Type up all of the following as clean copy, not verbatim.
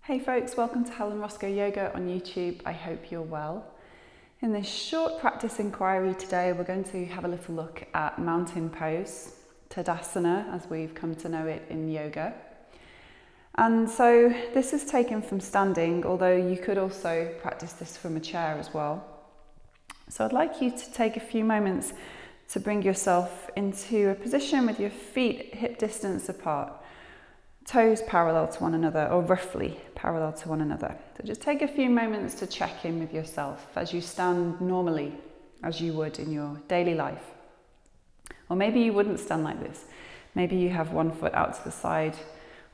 Hey folks, welcome to Helen Roscoe Yoga on YouTube. I hope you're well. In this short practice inquiry today, we're going to have a little look at mountain pose, Tadasana, as we've come to know it in yoga. And so this is taken from standing, although you could also practice this from a chair as well. So I'd like you to take a few moments to bring yourself into a position with your feet hip distance apart, toes parallel to one another, or roughly parallel to one another. So just take a few moments to check in with yourself as you stand normally, as you would in your daily life. Or maybe you wouldn't stand like this. Maybe you have one foot out to the side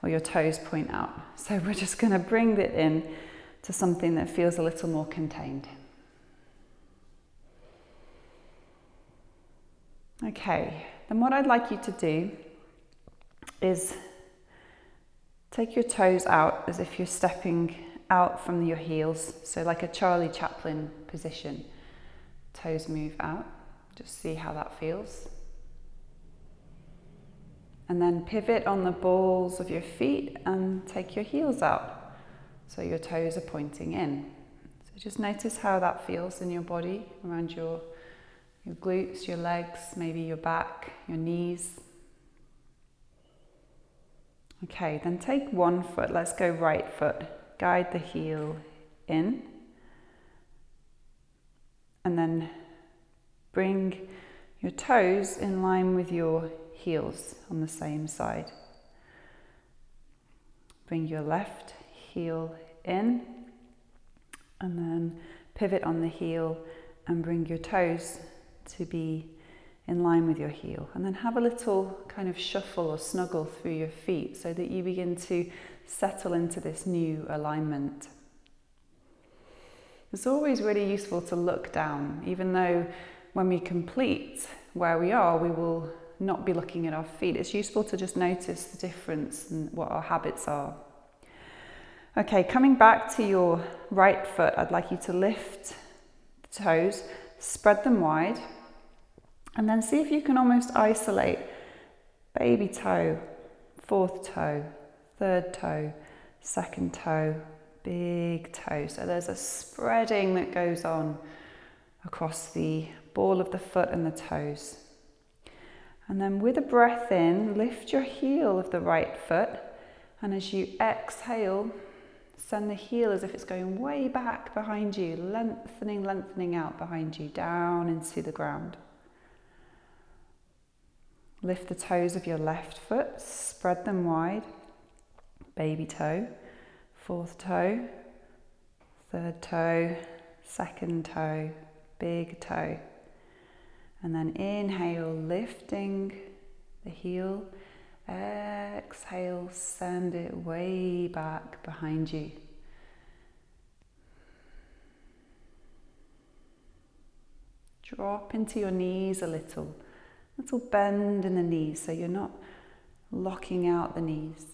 or your toes point out. So we're just going to bring it in to something that feels a little more contained. Okay, then what I'd like you to do is take your toes out as if you're stepping out from your heels, so like a Charlie Chaplin position. Toes move out, just see how that feels. And then pivot on the balls of your feet and take your heels out, so your toes are pointing in. So just notice how that feels in your body, around your glutes, your legs, maybe your back, your knees. Okay, then take one foot, let's go right foot, guide the heel in, and then bring your toes in line with your heels on the same side. Bring your left heel in, and then pivot on the heel and bring your toes to be in line with your heel, and then have a little kind of shuffle or snuggle through your feet so that you begin to settle into this new alignment. It's always really useful to look down, even though when we complete where we are, we will not be looking at our feet. It's useful to just notice the difference and what our habits are. Okay, coming back to your right foot, I'd like you to lift the toes, spread them wide, and then see if you can almost isolate baby toe, fourth toe, third toe, second toe, big toe. So there's a spreading that goes on across the ball of the foot and the toes. And then with a breath in, lift your heel of the right foot, and as you exhale, send the heel as if it's going way back behind you, lengthening out behind you, down into the ground. Lift the toes of your left foot, spread them wide, baby toe, fourth toe, third toe, second toe, big toe. And then inhale, lifting the heel, exhale, send it way back behind you. Drop into your knees a little bend in the knees so you're not locking out the knees.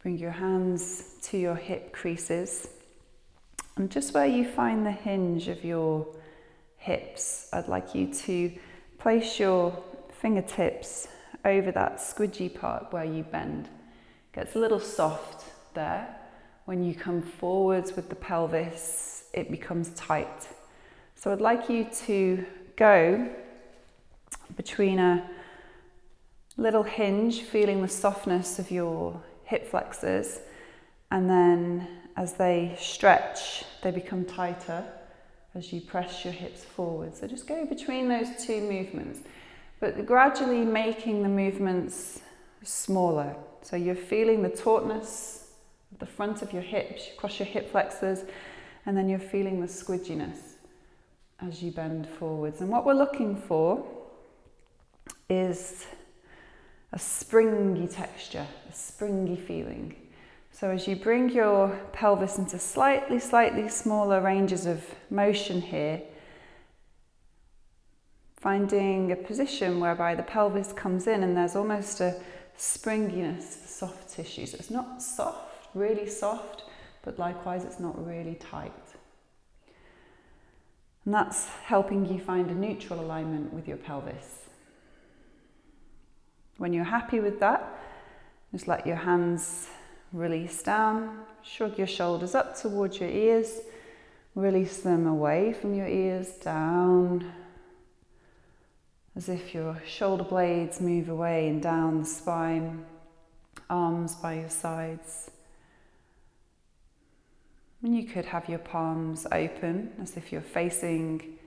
Bring your hands to your hip creases, and just where you find the hinge of your hips, I'd like you to place your fingertips over that squidgy part where you bend. It gets a little soft there. When you come forwards with the pelvis, it becomes tight. So I'd like you to go between a little hinge, feeling the softness of your hip flexors, and then as they stretch, they become tighter as you press your hips forward. So just go between those two movements, but gradually making the movements smaller. So you're feeling the tautness of the front of your hips, across your hip flexors, and then you're feeling the squidginess as you bend forwards. And what we're looking for is a springy texture, a springy feeling. So as you bring your pelvis into slightly smaller ranges of motion here, finding a position whereby the pelvis comes in and there's almost a springiness to soft tissue. So it's not soft, really soft, but likewise it's not really tight. And that's helping you find a neutral alignment with your pelvis. When you're happy with that, Just let your hands release down. Shrug your shoulders up towards your ears. Release them away from your ears, down. As if your shoulder blades move away and down the spine. Arms by your sides. And you could have your palms open as if you're facing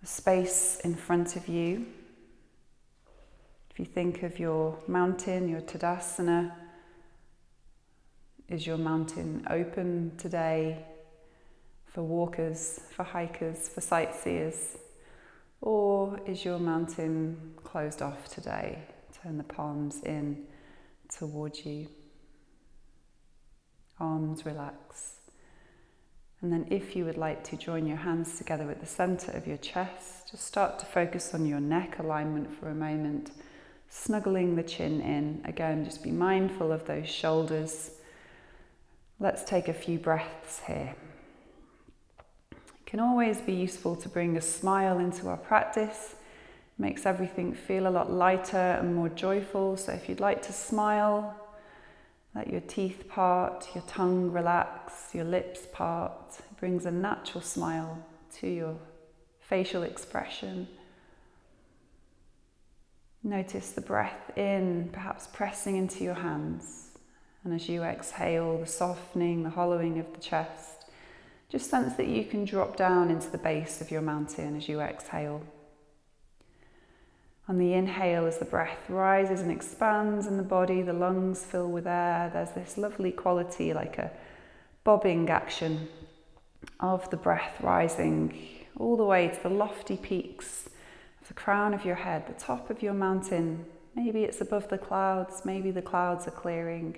a space in front of you. If you think of your mountain, your Tadasana, is your mountain open today for walkers, for hikers, for sightseers? Or is your mountain closed off today? Turn the palms in towards you. Arms relax. And then if you would like to join your hands together at the center of your chest, just start to focus on your neck alignment for a moment, snuggling the chin in. Again, just be mindful of those shoulders. Let's take a few breaths here. It can always be useful to bring a smile into our practice. It makes everything feel a lot lighter and more joyful. So if you'd like to smile, let your teeth part, your tongue relax, your lips part. It brings a natural smile to your facial expression. Notice the breath in, perhaps pressing into your hands. And as you exhale, the softening, the hollowing of the chest. Just sense that you can drop down into the base of your mountain as you exhale. On the inhale, as the breath rises and expands in the body, the lungs fill with air. There's this lovely quality, like a bobbing action of the breath rising all the way to the lofty peaks of the crown of your head, the top of your mountain. Maybe it's above the clouds, maybe the clouds are clearing.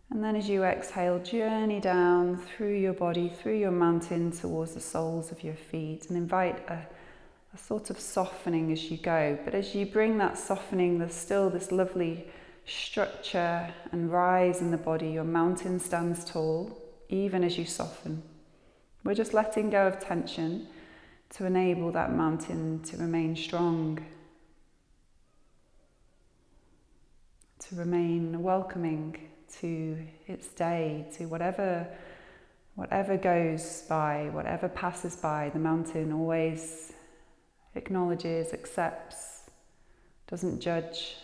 And then as you exhale, journey down through your body, through your mountain towards the soles of your feet, and invite a sort of softening as you go. But as you bring that softening, there's still this lovely structure and rise in the body. Your mountain stands tall, even as you soften. We're just letting go of tension to enable that mountain to remain strong, to remain welcoming to its day, to whatever goes by, whatever passes by. The mountain always acknowledges, accepts, doesn't judge.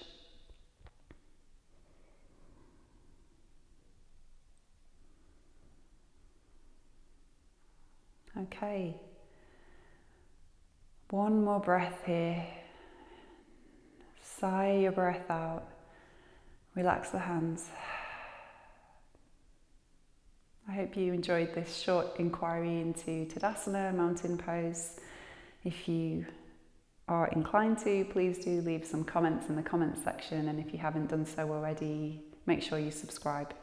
Okay. One more breath here. Sigh your breath out. Relax the hands. I hope you enjoyed this short inquiry into Tadasana, mountain pose. If you are inclined to, please do leave some comments in the comments section, and if you haven't done so already, make sure you subscribe.